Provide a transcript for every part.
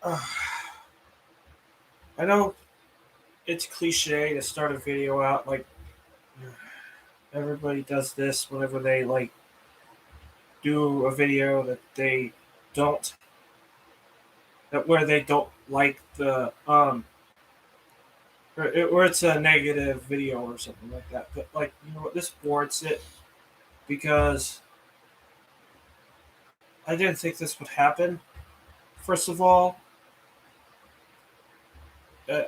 Uh, I know it's cliche to start a video out like everybody does this whenever they do a video that they don't that where they don't like the or it's a negative video or something like that. But you know what, this warrants it because I didn't think this would happen. First of all,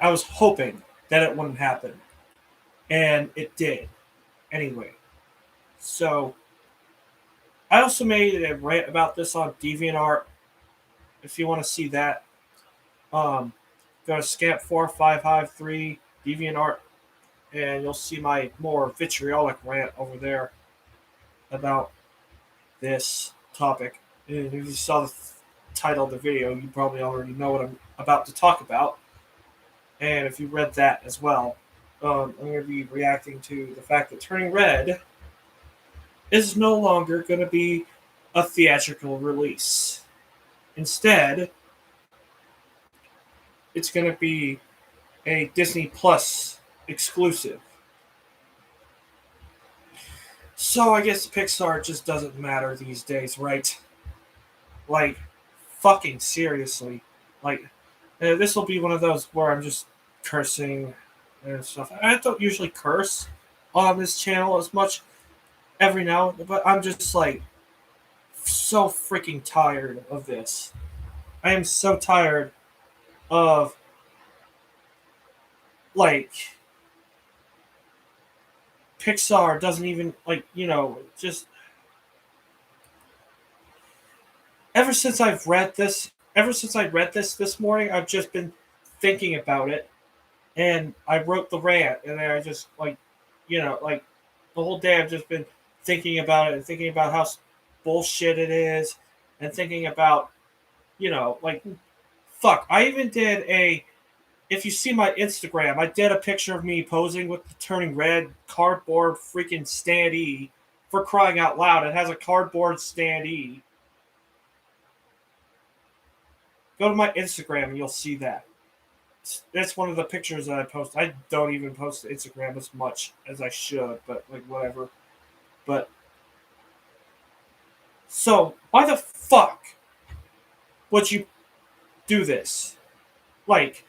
I was hoping that it wouldn't happen, and it did anyway. So I also made a rant about this on DeviantArt. If you want to see that, um, go to Scamp4553 DeviantArt, and you'll see my more vitriolic rant over there about this topic. And if you saw the title of the video, you probably already know what I'm about to talk about. And if you read that as well, I'm going to be reacting to the fact that Turning Red is no longer going to be a theatrical release. Instead, it's going to be a Disney Plus exclusive. So I guess Pixar just doesn't matter these days, right? Like, fucking seriously. Like, this will be one of those where I'm just cursing and stuff. I don't usually curse on this channel as much every now, but I'm just like so freaking tired of this. I am so tired of like Pixar doesn't even just ever since I read this morning, I've just been thinking about it, and I wrote the rant, and then I just the whole day I've just been thinking about it and thinking about how bullshit it is, and thinking about fuck. I even did a. If you see my Instagram, I did a picture of me posing with the Turning Red cardboard freaking standee. For crying out loud, it has a cardboard standee. Go to my Instagram and you'll see that. That's one of the pictures that I post. I don't even post to Instagram as much as I should, but whatever. But so why the fuck would you do this? Like,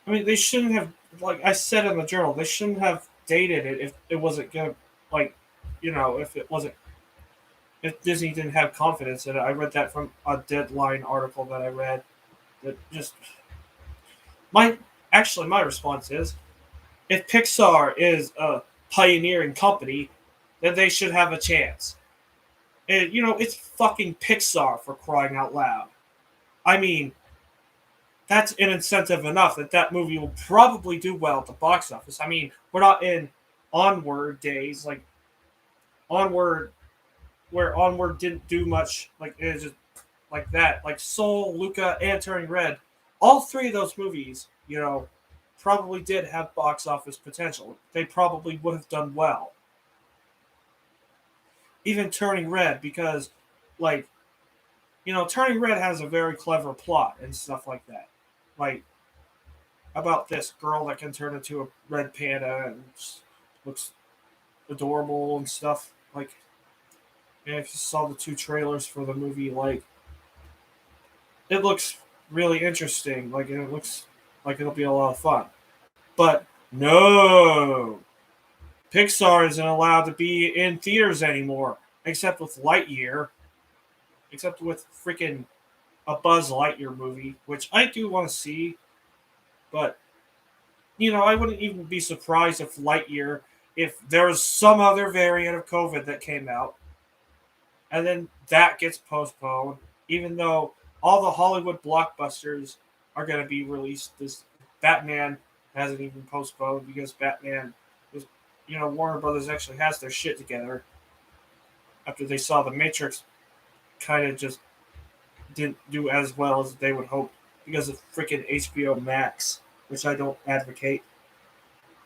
I mean, they shouldn't have. Like I said in the journal, they shouldn't have dated it if it wasn't gonna like, if it wasn't if Disney didn't have confidence in it. I read that from a Deadline article that I read. That just my my response is if Pixar is a pioneering company, then they should have a chance. And it's fucking Pixar, for crying out loud. I mean, that's an incentive enough that movie will probably do well at the box office. I mean, we're not in Onward days like Onward, where Onward didn't do much. Like it's just like that. Like Soul, Luca, and Turning Red, all three of those movies, probably did have box office potential. They probably would have done well. Even Turning Red, because like Turning Red has a very clever plot and stuff like that. Like about this girl that can turn into a red panda and looks adorable and stuff. Like, and if you saw the two trailers for the movie, like, it looks really interesting. Like, and it looks like it'll be a lot of fun. But no, Pixar isn't allowed to be in theaters anymore, except with Lightyear, except with freaking a Buzz Lightyear movie, which I do want to see. But I wouldn't even be surprised if Lightyear, if there was some other variant of COVID that came out, and then that gets postponed, even though all the Hollywood blockbusters are going to be released. This Batman hasn't even postponed because Batman was, Warner Brothers actually has their shit together after they saw The Matrix kind of just didn't do as well as they would hope because of freaking HBO Max, which I don't advocate.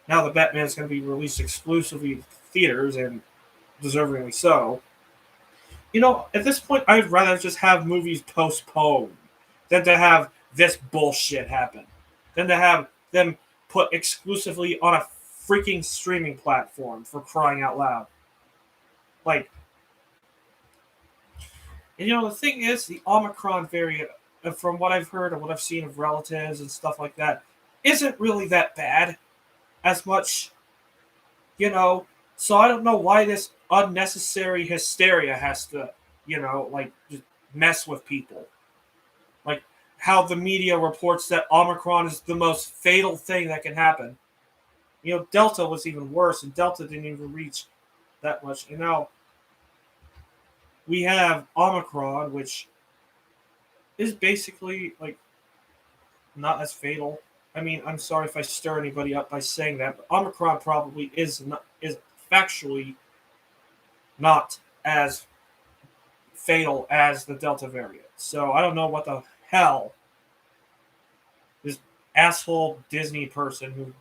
Now the Batman is going to be released exclusively to theaters, and deservingly so. At this point, I'd rather just have movies postponed than to have this bullshit happen, than to have them put exclusively on a freaking streaming platform for crying out loud. Like, the thing is, the Omicron variant, from what I've heard and what I've seen of relatives and stuff like that, isn't really that bad as much, you know. So I don't know why this unnecessary hysteria has to, like, just mess with people. Like how the media reports that Omicron is the most fatal thing that can happen. Delta was even worse, and Delta didn't even reach that much. And now we have Omicron, which is basically like not as fatal. I mean, I'm sorry if I stir anybody up by saying that, but Omicron probably is factually not as fatal as the Delta variant. So I don't know what the hell this asshole Disney person who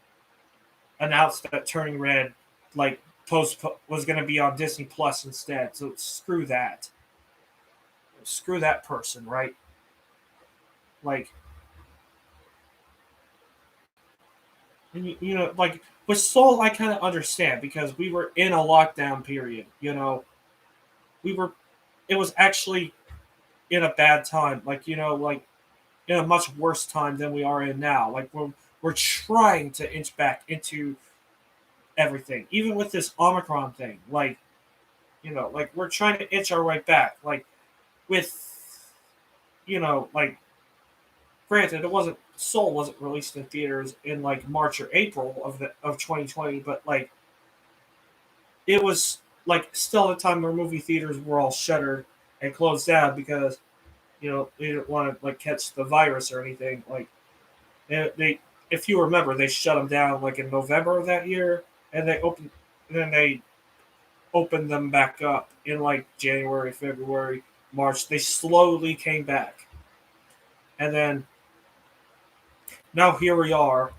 announced that Turning Red, like, post was going to be on Disney Plus instead. So screw that. Screw that person, right? Like, like with Soul, I kind of understand because we were in a lockdown period. We were. It was actually in a bad time. Like, like in a much worse time than we are in now. Like we're trying to inch back into everything, even with this Omicron thing. Like, like we're trying to inch our way back. Like with, like, granted, it wasn't Soul wasn't released in theaters in like March or April of 2020, but like it was like still a time where movie theaters were all shuttered and closed down because they didn't want to like catch the virus or anything. Like they if you remember, they shut them down like in November of that year, and then they opened them back up in like January, February, March. They slowly came back, and then now here we are,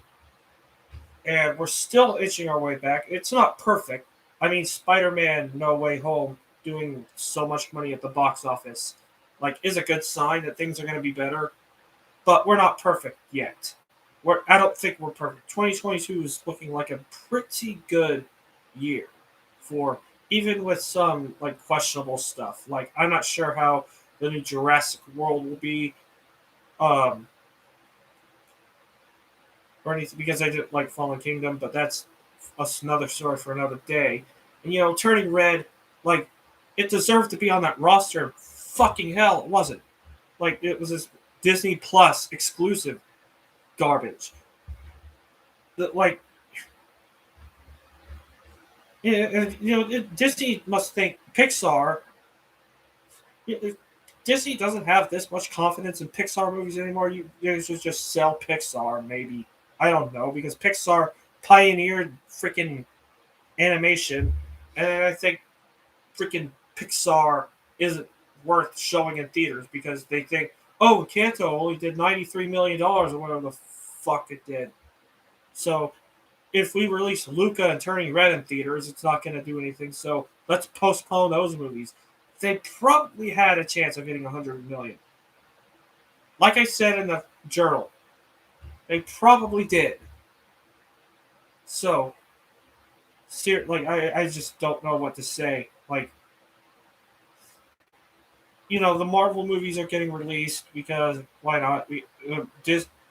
and we're still itching our way back. It's not perfect. I mean, Spider-Man: No Way Home doing so much money at the box office, like, is a good sign that things are going to be better. But we're not perfect yet. I don't think we're perfect. 2022 is looking like a pretty good year for, even with some like questionable stuff. Like, I'm not sure how the new Jurassic World will be, um, or anything, because I didn't like Fallen Kingdom, but that's another story for another day. And Turning Red, like, it deserved to be on that roster. Fucking hell, it wasn't. Like, it was this Disney Plus exclusive garbage. Like, Disney must think Pixar. Disney doesn't have this much confidence in Pixar movies anymore. You should just sell Pixar, maybe. I don't know, because Pixar pioneered freaking animation, and I think freaking Pixar isn't worth showing in theaters because they think, oh, Kanto only did $93 million or whatever the fuck it did. So if we release Luca and Turning Red in theaters, it's not going to do anything. So let's postpone those movies. They probably had a chance of hitting 100 million. Like I said in the journal, they probably did. So, like, I just don't know what to say. Like, the Marvel movies are getting released because why not?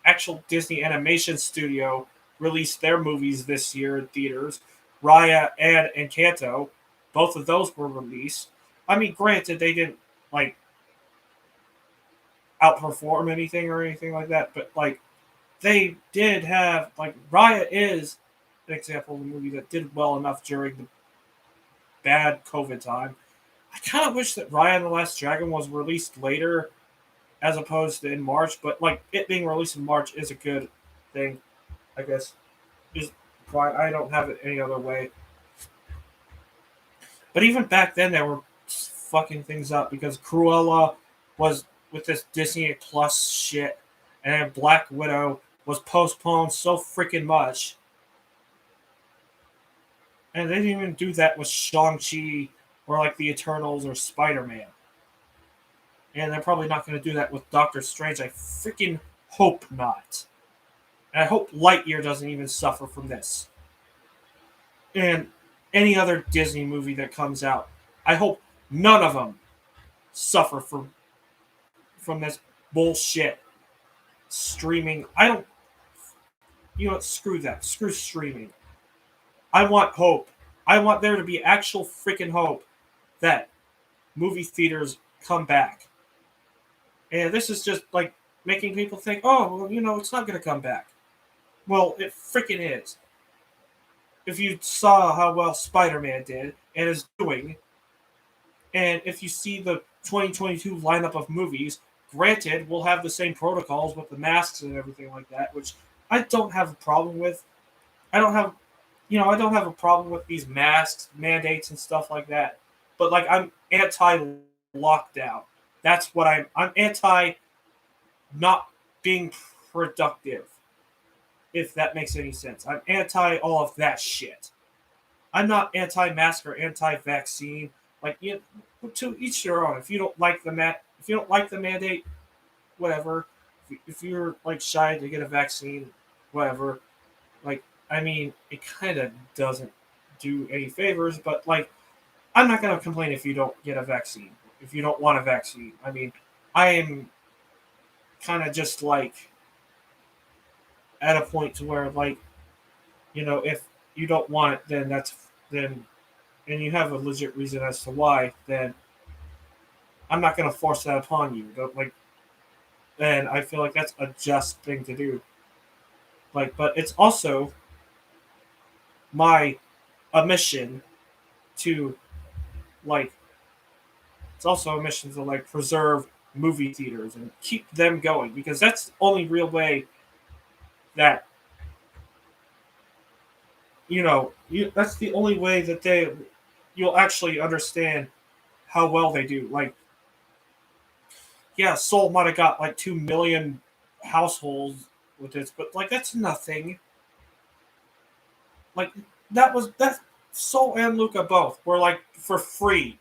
Actual Disney Animation Studio released their movies this year in theaters. Raya and Encanto, both of those were released. I mean, granted, they didn't like outperform anything or anything like that, but like they did have, like, Raya is an example of a movie that did well enough during the bad COVID time. I kind of wish that Raya and the Last Dragon was released later as opposed to in March, but like it being released in March is a good thing, I guess. Is why I don't have it any other way. But even back then, they were fucking things up because Cruella was with this Disney Plus shit, and Black Widow was postponed so freaking much. And they didn't even do that with Shang-Chi or like the Eternals or Spider-Man. And they're probably not going to do that with Doctor Strange. I freaking hope not. And I hope Lightyear doesn't even suffer from this. And any other Disney movie that comes out, I hope none of them suffer from this bullshit streaming. I don't. You know what? Screw that. Screw streaming. I want hope. I want there to be actual freaking hope that movie theaters come back. And this is just like making people think, oh, well, it's not going to come back. Well, it freaking is. If you saw how well Spider-Man did and is doing, and if you see the 2022 lineup of movies, granted, we'll have the same protocols with the masks and everything like that, which I don't have a problem with. I don't have, I don't have a problem with these masks, mandates, and stuff like that. But like, I'm anti-lockdown. That's what I'm anti not being productive, if that makes any sense. I'm anti all of that shit. I'm not anti-mask or anti-vaccine. Like, to each their own. If you don't like if you don't like the mandate, whatever. If you're like shy to get a vaccine, whatever. Like, I mean, it kind of doesn't do any favors, but like, I'm not gonna complain if you don't get a vaccine. If you don't want a vaccine, I mean, I am kind of just like at a point to where like, if you don't want it, then and you have a legit reason as to why, then I'm not gonna force that upon you. And I feel like that's a just thing to do. Like, but it's also my a mission to like it's also a mission to like preserve movie theaters and keep them going, because that's the only real way that that's the only way that you'll actually understand how well they do. Like, yeah, Soul might have got like 2 million households with this, but like, that's nothing. Like, that Soul and Luca both were like for free,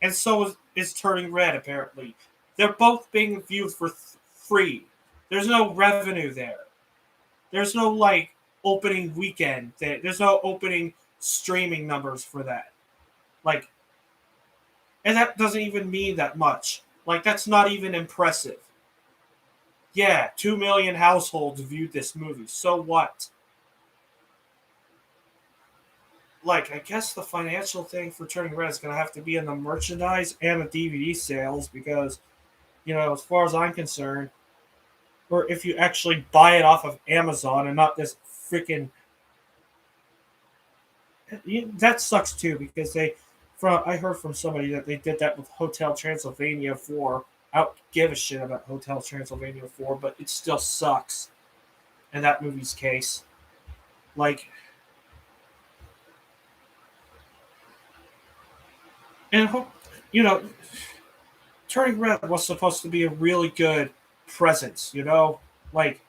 and so is Turning Red. Apparently, they're both being viewed for free. There's no revenue there. There's no like opening weekend. There's no opening streaming numbers for that. Like, and that doesn't even mean that much. Like, that's not even impressive. Yeah, 2 million households viewed this movie. So what? Like, I guess the financial thing for Turning Red is going to have to be in the merchandise and the DVD sales, because, as far as I'm concerned, or if you actually buy it off of Amazon and not this freaking. That sucks too, because I heard from somebody that they did that with Hotel Transylvania 4. I don't give a shit about Hotel Transylvania 4, but it still sucks in that movie's case. Like, and Turning Red was supposed to be a really good presence, like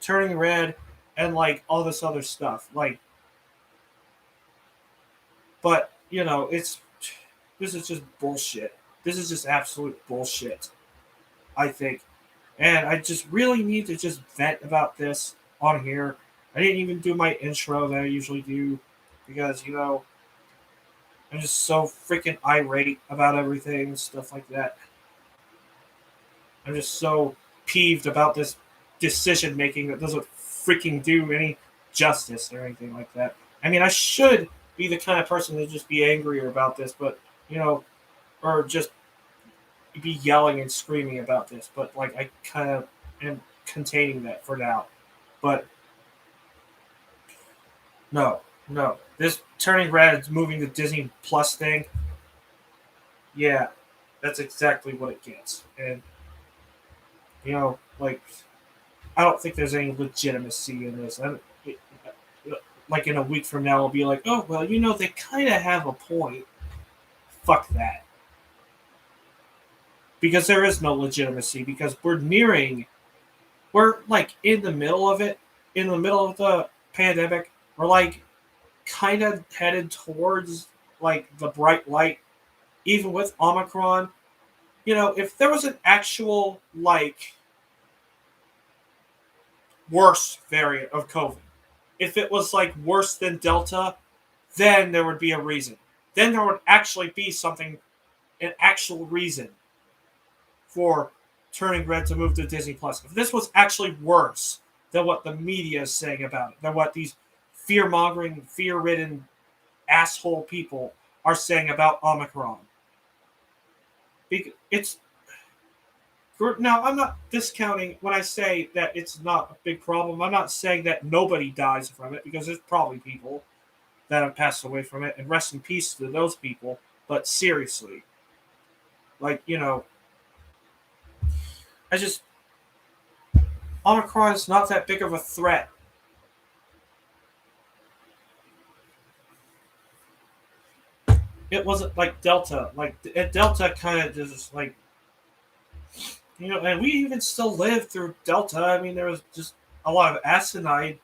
Turning Red and like all this other stuff, like, but this is just bullshit. This is just absolute bullshit, I think. And I just really need to just vent about this on here. I didn't even do my intro that I usually do, because, I'm just so freaking irate about everything, stuff like that. I'm just so peeved about this decision making that doesn't freaking do any justice or anything like that. I mean, I should be the kind of person to just be angrier about this, but, or just be yelling and screaming about this, but like, I kind of am containing that for now. But no, no, this Turning Red moving the Disney Plus thing, yeah, that's exactly what it gets. And like, I don't think there's any legitimacy in this. Like, in a week from now, I'll be like, oh well, they kind of have a point. Fuck that. Because there is no legitimacy, because we're like in the middle of it, in the middle of the pandemic. We're like kind of headed towards like the bright light, even with Omicron. If there was an actual like worse variant of COVID, if it was like worse than Delta, then there would be a reason. Then there would actually be something, an actual reason for Turning Red to move to Disney Plus. If this was actually worse than what the media is saying about it, than what these fear mongering, fear ridden asshole people are saying about Omicron. It's now, I'm not discounting when I say that it's not a big problem. I'm not saying that nobody dies from it, because there's probably people that have passed away from it, and rest in peace to those people. But seriously, like, I just, Omicron is not that big of a threat. It wasn't like Delta. Like, Delta kind of just like, and we even still lived through Delta. I mean, there was just a lot of asinine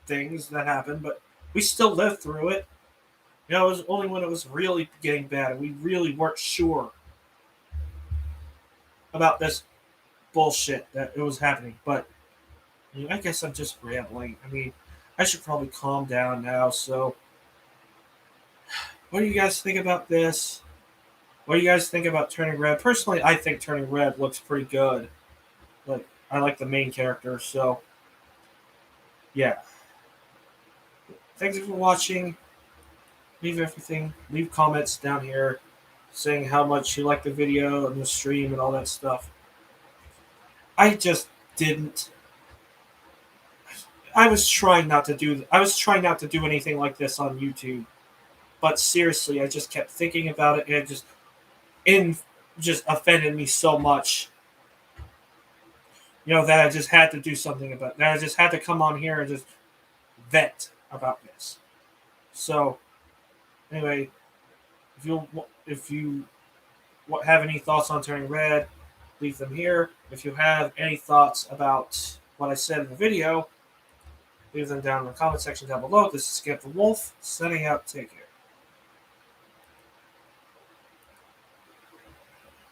things that happened, but we still lived through it. It was only when it was really getting bad and we really weren't sure about this bullshit that it was happening. But I guess I'm just rambling. I mean, I should probably calm down now. So, what do you guys think about this? What do you guys think about Turning Red? Personally, I think Turning Red looks pretty good. Like, I like the main character, so yeah. Thanks for watching. Leave comments down here saying how much you like the video and the stream and all that stuff. I just didn't. I was trying not to do anything like this on YouTube. But seriously, I just kept thinking about it, and it just offended me so much. That I just had to do something about it. That I just had to come on here and just vent about this. So, anyway, if you have any thoughts on Turning Red, leave them here. If you have any thoughts about what I said in the video, leave them down in the comment section down below. This is Skip the Wolf, signing out. Take care.